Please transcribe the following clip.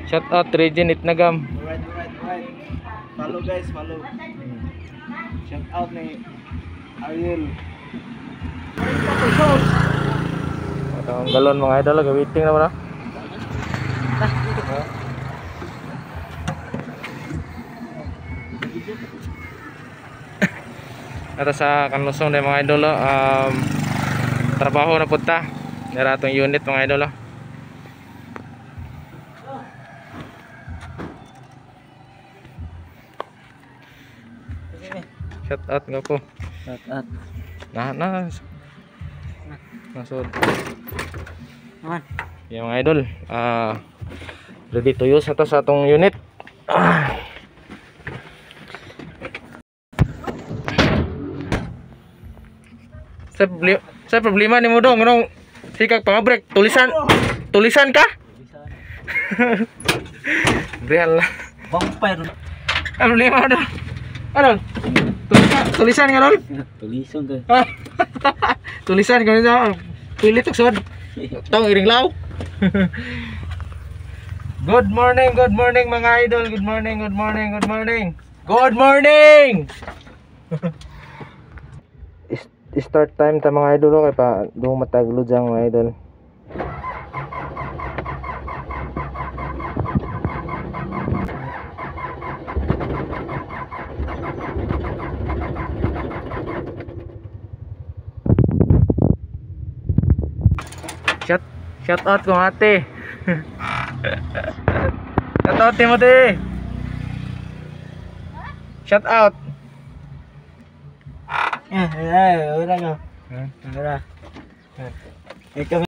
Shout out Regine Itnagam. Alright. Follow guys, follow. Shout out ni Ariel. Ito ang galon mga idol, gawiting na ba? Ito sa Kanlusong din mga idol, trabaho na punta. Nara itong unit mga idol. Shout out nga po. Shout out. Nasod. Naman. Yung mga idol, ready to use ito sa itong unit. Sa problema ni mo dong, anong sikag pangabrek, tulisan ka? Real lah. Bumper. Ano problema dong? Ano? Tulisan ka dong? Tulisan ka. Tulisan ka dong. Pilit tuksod. Tong iring law. Good morning mga idol. Good morning. Start time ta mga idol kay pa do mataglod jang mga idol. Shout out kong ate. Shout out Timothy. Shout out. Wala nga. Wala.